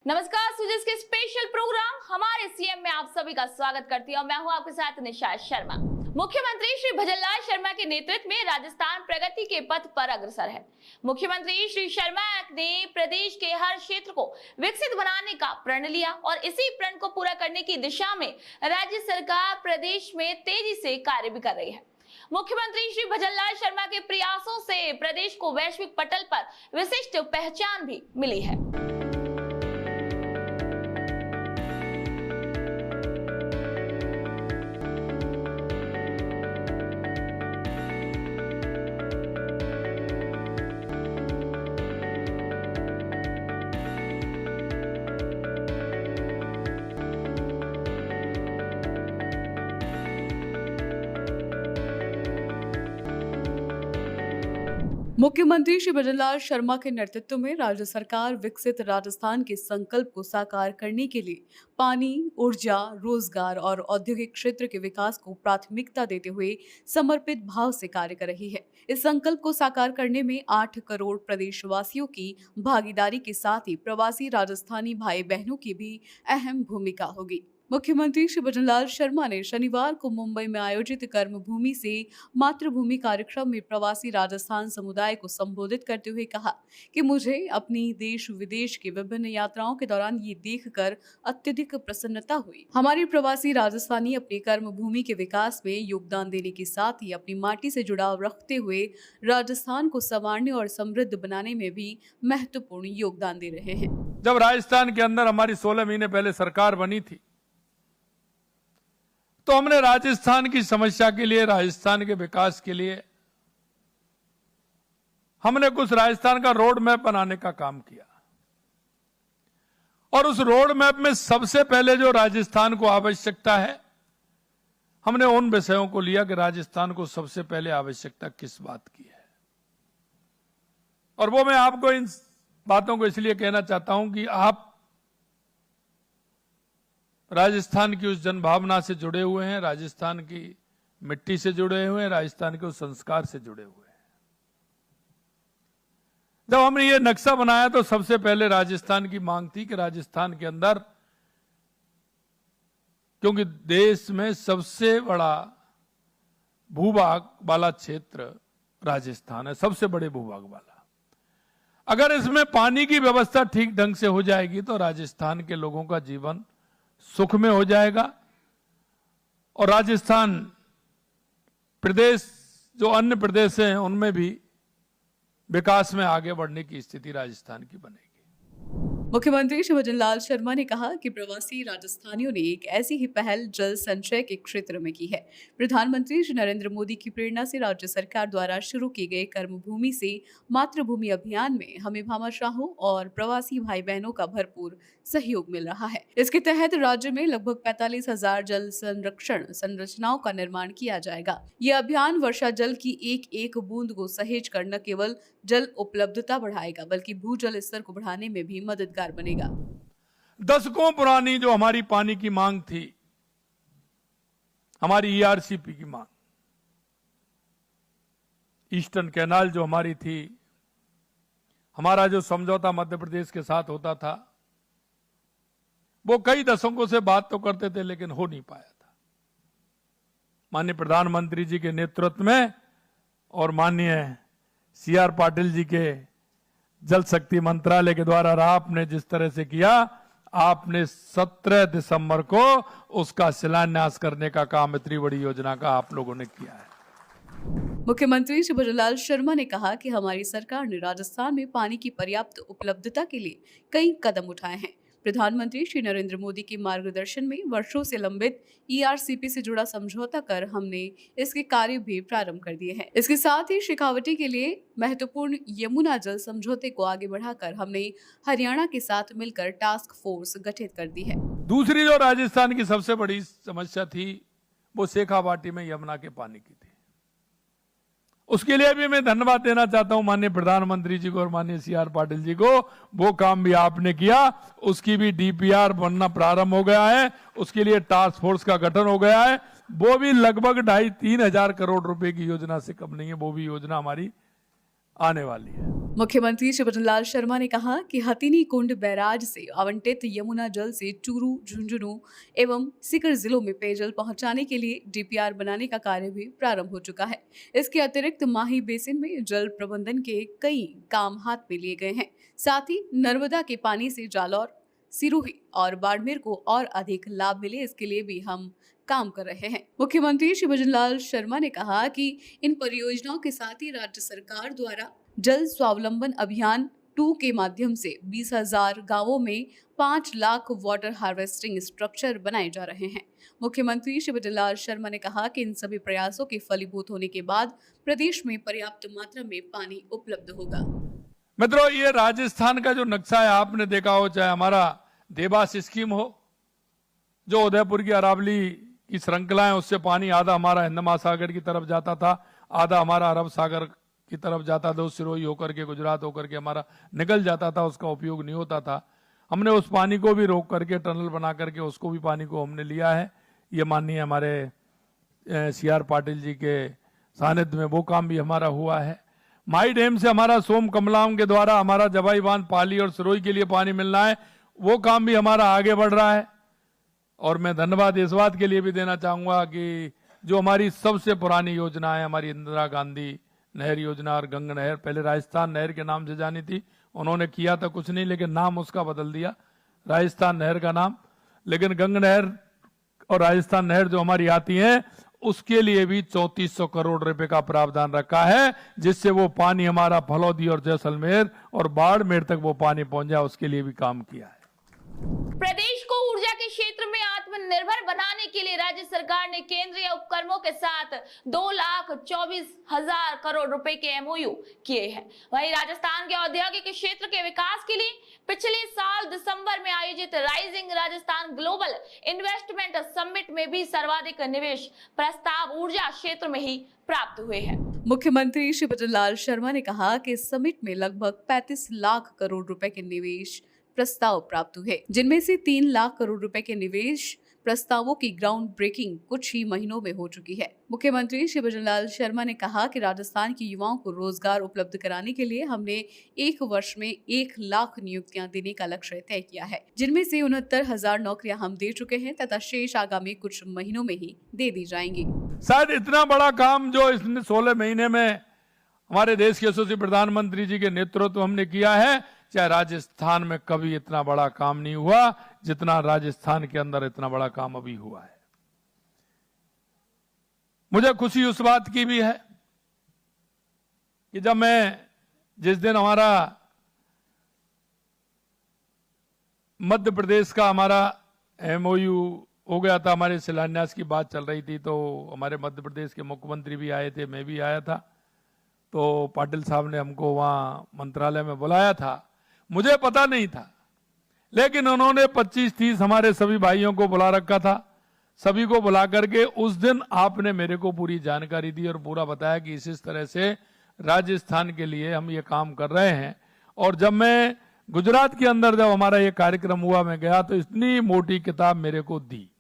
नमस्कार, सुजिस के special programme हमारे सीएम में आप सभी का स्वागत करती हूँ। मैं हूँ आपके साथ निशा शर्मा। मुख्यमंत्री श्री भजनलाल शर्मा के नेतृत्व में राजस्थान प्रगति के पथ पर अग्रसर है। मुख्यमंत्री श्री शर्मा ने प्रदेश के हर क्षेत्र को विकसित बनाने का प्रण लिया और इसी प्रण को पूरा करने की दिशा में राज्य सरकार प्रदेश में तेजी से कार्य भी कर रही है। मुख्यमंत्री श्री भजनलाल शर्मा के प्रयासों से प्रदेश को वैश्विक पटल पर विशिष्ट पहचान भी मिली है। मुख्यमंत्री श्री भजनलाल शर्मा के नेतृत्व में राज्य सरकार विकसित राजस्थान के संकल्प को साकार करने के लिए पानी, ऊर्जा, रोजगार और औद्योगिक क्षेत्र के विकास को प्राथमिकता देते हुए समर्पित भाव से कार्य कर रही है। इस संकल्प को साकार करने में 8 करोड़ प्रदेशवासियों की भागीदारी के साथ ही प्रवासी राजस्थानी भाई बहनों की भी अहम भूमिका होगी। मुख्यमंत्री श्री भजनलाल शर्मा ने शनिवार को मुंबई में आयोजित कर्मभूमि से मातृभूमि कार्यक्रम में प्रवासी राजस्थान समुदाय को संबोधित करते हुए कहा कि मुझे अपनी देश विदेश की विभिन्न यात्राओं के दौरान ये देखकर अत्यधिक प्रसन्नता हुई। हमारे प्रवासी राजस्थानी अपनी कर्मभूमि के विकास में योगदान देने के साथ ही अपनी माटी से जुड़ाव रखते हुए राजस्थान को संवारने और समृद्ध बनाने में भी महत्वपूर्ण योगदान दे रहे हैं। जब राजस्थान के अंदर हमारी 16 महीने पहले सरकार बनी थी तो हमने राजस्थान की समस्या के लिए, राजस्थान के विकास के लिए हमने कुछ राजस्थान का रोड मैप बनाने का काम किया और उस रोड मैप में सबसे पहले जो राजस्थान को आवश्यकता है, हमने उन विषयों को लिया कि राजस्थान को सबसे पहले आवश्यकता किस बात की है। और वो मैं आपको इन बातों को इसलिए कहना चाहता हूं कि आप राजस्थान की उस जनभावना से जुड़े हुए हैं, राजस्थान की मिट्टी से जुड़े हुए हैं, राजस्थान के उस संस्कार से जुड़े हुए हैं। जब हमने ये नक्शा बनाया तो सबसे पहले राजस्थान की मांग थी कि राजस्थान के अंदर, क्योंकि देश में सबसे बड़ा भूभाग वाला क्षेत्र राजस्थान है, सबसे बड़े भूभाग वाला, अगर इसमें पानी की व्यवस्था ठीक ढंग से हो जाएगी तो राजस्थान के लोगों का जीवन सुख में हो जाएगा और राजस्थान प्रदेश जो अन्य प्रदेश हैं उनमें भी विकास में आगे बढ़ने की स्थिति राजस्थान की बनेगी। मुख्यमंत्री श्री भजनलाल शर्मा ने कहा कि प्रवासी राजस्थानियों ने एक ऐसी ही पहल जल संचय के क्षेत्र में की है। प्रधानमंत्री श्री नरेंद्र मोदी की प्रेरणा से राज्य सरकार द्वारा शुरू किए गए कर्मभूमि से मातृभूमि अभियान में हमें भामाशाहों और प्रवासी भाई बहनों का भरपूर सहयोग मिल रहा है। इसके तहत राज्य में लगभग 45,000 जल संरक्षण संरचनाओं का निर्माण किया जाएगा। यह अभियान वर्षा जल की एक एक बूंद को सहेज कर न केवल जल उपलब्धता बढ़ाएगा बल्कि भूजल स्तर को बढ़ाने में भी मददगार बनेगा। दशकों पुरानी जो हमारी पानी की मांग थी, हमारी ईआरसीपी की मांग, ईस्टर्न कैनाल जो हमारी थी, हमारा जो समझौता मध्य प्रदेश के साथ होता था, वो कई दशकों से बात तो करते थे लेकिन हो नहीं पाया था। माननीय प्रधानमंत्री जी के नेतृत्व में और माननीय सीआर पाटिल जी के जल शक्ति मंत्रालय के द्वारा आपने जिस तरह से किया, आपने 17 दिसंबर को उसका शिलान्यास करने का काम इतनी बड़ी योजना का आप लोगों ने किया है। मुख्यमंत्री श्री भजनलाल शर्मा ने कहा कि हमारी सरकार ने राजस्थान में पानी की पर्याप्त उपलब्धता के लिए कई कदम उठाए हैं। प्रधानमंत्री श्री नरेंद्र मोदी के मार्गदर्शन में वर्षों से लंबित ईआरसीपी से जुड़ा समझौता कर हमने इसके कार्य भी प्रारंभ कर दिए हैं। इसके साथ ही शेखावटी के लिए महत्वपूर्ण यमुना जल समझौते को आगे बढ़ाकर हमने हरियाणा के साथ मिलकर टास्क फोर्स गठित कर दी है। दूसरी जो राजस्थान की सबसे बड़ी समस्या थी वो शेखावाटी में यमुना के पानी की थी। उसके लिए भी मैं धन्यवाद देना चाहता हूं माननीय प्रधानमंत्री जी को और माननीय सीआर पाटिल जी को। वो काम भी आपने किया, उसकी भी डीपीआर बनना प्रारंभ हो गया है, उसके लिए टास्क फोर्स का गठन हो गया है। वो भी लगभग 2,500-3,000 करोड़ रुपए की योजना से कम नहीं है, वो भी योजना हमारी आने वाली है। मुख्यमंत्री श्री भजनलाल शर्मा ने कहा कि हथिनी कुंड बैराज से आवंटित यमुना जल से चूरू, झुंझुनू एवं सीकर जिलों में पेयजल पहुंचाने के लिए डीपीआर बनाने का कार्य भी प्रारंभ हो चुका है। इसके अतिरिक्त माही बेसिन में जल प्रबंधन के कई काम हाथ में लिए गए हैं। साथ ही नर्मदा के पानी से जालौर, सिरोही और बाड़मेर को और अधिक लाभ मिले, इसके लिए भी हम काम कर रहे हैं। मुख्यमंत्री श्री भजनलाल शर्मा ने कहा कि इन परियोजनाओं के साथ ही राज्य सरकार द्वारा जल स्वावलंबन अभियान 2 के माध्यम से 20,000 गांवों में 5 लाख वाटर हार्वेस्टिंग स्ट्रक्चर बनाए जा रहे हैं। मुख्यमंत्री श्री भजनलाल शर्मा ने कहा कि इन सभी प्रयासों के फलीभूत होने के बाद प्रदेश में पर्याप्त मात्रा में पानी उपलब्ध होगा। मित्रों, ये राजस्थान का जो नक्शा है आपने देखा हो, चाहे हमारा देवास स्कीम हो, जो उदयपुर की अरावली की श्रृंखला है, उससे पानी आधा हमारा हिंद महासागर की तरफ जाता था, आधा हमारा अरब सागर की तरफ जाता था, सिरोही होकर के गुजरात होकर के हमारा निकल जाता था, उसका उपयोग नहीं होता था। हमने उस पानी को भी रोक करके टनल बना करके उसको भी पानी को हमने लिया है। ये माननीय हमारे CR पाटिल जी के सानिध्य में वो काम भी हमारा हुआ है। माई डैम से हमारा सोम कमलाम के द्वारा हमारा जवाई बांध, पाली और सिरोही के लिए पानी मिलना है, वो काम भी हमारा आगे बढ़ रहा है। और मैं धन्यवाद इस बात के लिए भी देना चाहूंगा कि जो हमारी सबसे पुरानी योजना है, हमारी इंदिरा गांधी नहर योजना और गंगा नहर, पहले राजस्थान नहर के नाम से जानी थी, उन्होंने किया था कुछ नहीं, लेकिन नाम उसका बदल दिया, राजस्थान नहर का नाम। लेकिन गंगा नहर और राजस्थान नहर जो हमारी आती है, उसके लिए भी 3400 करोड़ रुपए का प्रावधान रखा है, जिससे वो पानी हमारा फलौदी और जैसलमेर और बाड़मेर तक वो पानी पहुंच जाए, उसके लिए भी काम किया है। प्रदेश को ऊर्जा के क्षेत्र में आत्मनिर्भर बनाने के लिए राज्य सरकार ने केंद्रीय उपक्रमों के साथ 2,24,000 करोड़ रुपए के MOU किए हैं। वहीं राजस्थान के औद्योगिक क्षेत्र के विकास के लिए पिछले साल दिसंबर में आयोजित rising Rajasthan global investment summit में भी सर्वाधिक निवेश प्रस्ताव ऊर्जा क्षेत्र में ही प्राप्त हुए हैं। मुख्यमंत्री श्री भजनलाल शर्मा ने कहा कि इस समिट में लगभग 35 लाख करोड़ रुपए के निवेश प्रस्ताव प्राप्त हुए, जिनमें से 3 लाख करोड़ रुपए के निवेश प्रस्तावों की ग्राउंड ब्रेकिंग कुछ ही महीनों में हो चुकी है। मुख्यमंत्री श्री भजनलाल शर्मा ने कहा कि राजस्थान के युवाओं को रोजगार उपलब्ध कराने के लिए हमने 1 वर्ष में 1 लाख नियुक्तियां देने का लक्ष्य तय किया है, जिनमें से 69,000 नौकरियां हम दे चुके हैं तथा शेष आगामी कुछ महीनों में ही दे दी जाएंगी। शायद इतना बड़ा काम जो इसने 16 महीने में हमारे देश के यशस्वी प्रधानमंत्री जी के नेतृत्व हमने किया है, चाहे राजस्थान में कभी इतना बड़ा काम नहीं हुआ जितना राजस्थान के अंदर इतना बड़ा काम अभी हुआ है। मुझे खुशी उस बात की भी है कि जब मैं जिस दिन हमारा मध्य प्रदेश का हमारा MOU हो गया था, हमारे शिलान्यास की बात चल रही थी, तो हमारे मध्य प्रदेश के मुख्यमंत्री भी आए थे, मैं भी आया था, तो पाटिल साहब ने हमको वहां मंत्रालय में बुलाया था। मुझे पता नहीं था, लेकिन उन्होंने 25-30 हमारे सभी भाइयों को बुला रखा था। सभी को बुला करके उस दिन आपने मेरे को पूरी जानकारी दी और पूरा बताया कि इस तरह से राजस्थान के लिए हम ये काम कर रहे हैं। और जब मैं गुजरात के अंदर जब हमारा ये कार्यक्रम हुआ, मैं गया तो इतनी मोटी किताब मेरे को दी,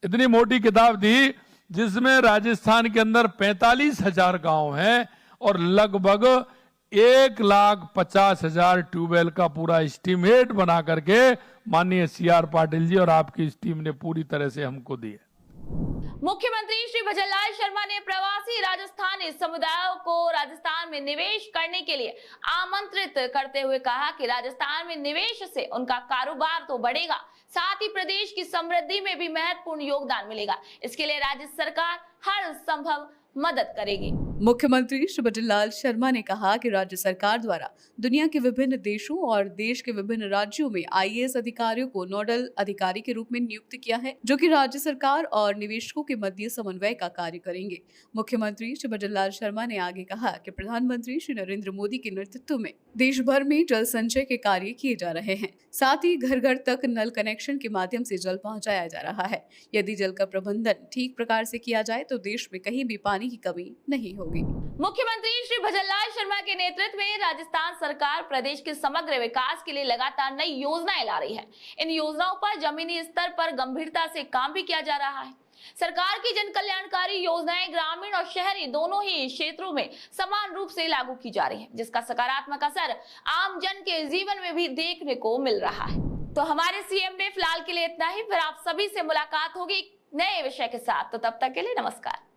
इतनी मोटी किताब दी, जिसमें राजस्थान के अंदर 45,000 गांव हैं और लगभग 1,50,000 ट्यूबवेल का पूरा एस्टीमेट बना करके माननीय CR पाटिल जी और आपकी इस टीम ने पूरी तरह से हमको दी है। मुख्यमंत्री श्री भजनलाल शर्मा ने प्रवासी राजस्थानी समुदायों को राजस्थान में निवेश करने के लिए आमंत्रित करते हुए कहा कि राजस्थान में निवेश से उनका कारोबार तो बढ़ेगा, साथ ही प्रदेश की समृद्धि में भी महत्वपूर्ण योगदान मिलेगा। इसके लिए राज्य सरकार हर संभव मदद करेगी। मुख्यमंत्री श्री भजनलाल शर्मा ने कहा कि राज्य सरकार द्वारा दुनिया के विभिन्न देशों और देश के विभिन्न राज्यों में IAS अधिकारियों को नोडल अधिकारी के रूप में नियुक्त किया है, जो कि राज्य सरकार और निवेशकों के मध्य समन्वय का कार्य करेंगे। मुख्यमंत्री श्री भजनलाल शर्मा ने आगे कहा कि प्रधानमंत्री श्री नरेंद्र मोदी के नेतृत्व में देश भर में जल संचय के कार्य किए जा रहे हैं, साथ ही घर घर तक नल कनेक्शन के माध्यम से जल पहुँचाया जा रहा है। यदि जल का प्रबंधन ठीक प्रकार से किया जाए तो देश में कहीं भी पानी की कमी नहीं होगी। मुख्यमंत्री श्री भजनलाल शर्मा के नेतृत्व में राजस्थान सरकार प्रदेश के समग्र विकास के लिए लगातार नई योजनाएं ला रही है। इन योजनाओं पर जमीनी स्तर पर गंभीरता से काम भी किया जा रहा है। सरकार की जन कल्याणकारी योजनाएं ग्रामीण और शहरी दोनों ही क्षेत्रों में समान रूप से लागू की जा रही है, जिसका सकारात्मक असर आम जन के जीवन में भी देखने को मिल रहा है। तो हमारे सीएम में फिलहाल के लिए इतना ही, फिर आप सभी से मुलाकात होगी एक नए विषय के साथ। तो तब तक के लिए नमस्कार।